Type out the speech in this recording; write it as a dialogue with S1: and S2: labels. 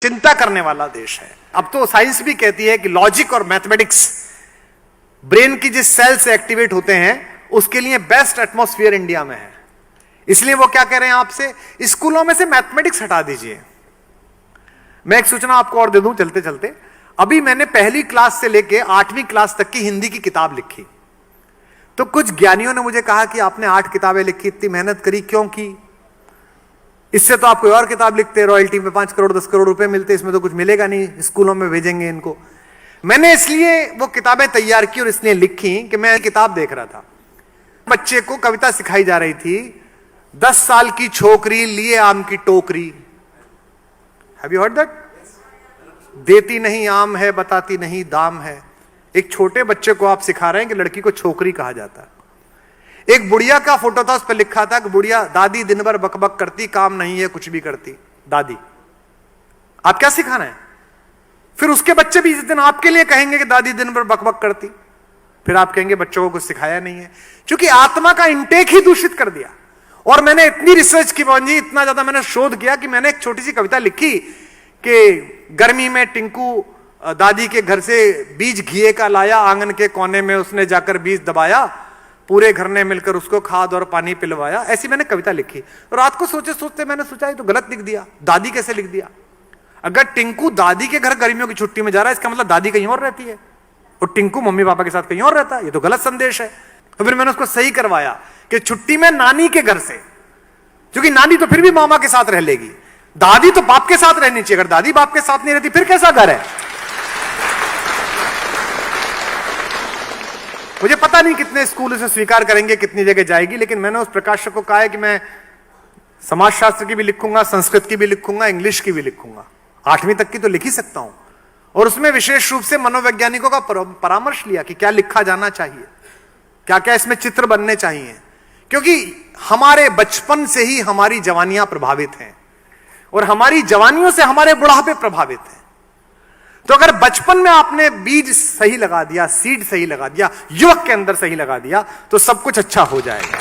S1: चिंता करने वाला देश है। अब तो साइंस भी कहती है कि लॉजिक और मैथमेटिक्स ब्रेन की जिस सेल से एक्टिवेट होते हैं उसके लिए बेस्ट एटमॉस्फेयर इंडिया में है। इसलिए वो क्या कह रहे हैं आपसे, स्कूलों में से मैथमेटिक्स हटा दीजिए। मैं एक सूचना आपको और दे दूं चलते चलते, अभी मैंने पहली क्लास से लेके 8वीं क्लास तक की हिंदी की किताब लिखी। तो कुछ ज्ञानियों ने मुझे कहा कि आपने 8 किताबें लिखी, इतनी मेहनत करी क्यों की? इससे तो आप कोई और किताब लिखते, रॉयल्टी में 5 करोड़ 10 करोड़ रुपए मिलते, इसमें तो कुछ मिलेगा नहीं, स्कूलों में भेजेंगे इनको। मैंने इसलिए वो किताबें तैयार की और इसलिए लिखी कि मैं किताब देख रहा था, बच्चे को कविता सिखाई जा रही थी, 10 साल की छोकरी लिए आम की टोकरी। Have you heard that? देती नहीं आम है, बताती नहीं दाम है। एक छोटे बच्चे को आप सिखा रहे हैं कि लड़की को छोकरी कहा जाता है। एक बुढ़िया का फोटो था, उस पर लिखा था कि बुढ़िया दादी दिन भर बकबक करती, काम नहीं है कुछ भी करती दादी। आप क्या सिखा रहे हैं? फिर उसके बच्चे भी इस दिन आपके लिए कहेंगे कि दादी दिन भर बकबक करती, फिर आप कहेंगे बच्चों को कुछ सिखाया नहीं है, क्योंकि आत्मा का इंटेक ही दूषित कर दिया। और मैंने इतनी रिसर्च की जी, इतना ज्यादा मैंने शोध किया कि मैंने एक छोटी सी कविता लिखी कि गर्मी में टिंकू दादी के घर से बीज घिए का लाया, आंगन के कोने में उसने जाकर बीज दबाया, पूरे घर ने मिलकर उसको खाद और पानी पिलवाया। ऐसी मैंने कविता लिखी। और रात को सोचते सोचते मैंने सोचा ये तो गलत लिख दिया, दादी कैसे लिख दिया? अगर टिंकू दादी के घर गर्मियों की छुट्टी में जा रहा है, इसका मतलब दादी कहीं और रहती है और टिंकू मम्मी पापा के साथ कहीं और रहता है, ये तो गलत संदेश है। तो फिर मैंने उसको सही करवाया कि छुट्टी में नानी के घर से, क्योंकि नानी तो फिर भी मामा के साथ रह लेगी, दादी तो बाप के साथ रहनी चाहिए। अगर दादी बाप के साथ नहीं रहती फिर कैसा घर है? मुझे पता नहीं कितने स्कूल इसे स्वीकार करेंगे, कितनी जगह जाएगी, लेकिन मैंने उस प्रकाशक को कहा है कि मैं समाजशास्त्र की भी लिखूंगा, संस्कृत की भी लिखूंगा, इंग्लिश की भी लिखूंगा, 8वीं तक की तो लिख ही सकता हूं। और उसमें विशेष रूप से मनोवैज्ञानिकों का परामर्श लिया कि क्या लिखा जाना चाहिए, क्या क्या इसमें चित्र बनने चाहिए, क्योंकि हमारे बचपन से ही हमारी जवानियां प्रभावित हैं और हमारी जवानियों से हमारे बुढ़ापे प्रभावित हैं। तो अगर बचपन में आपने बीज सही लगा दिया, सीड सही लगा दिया, युवक के अंदर सही लगा दिया, तो सब कुछ अच्छा हो जाएगा।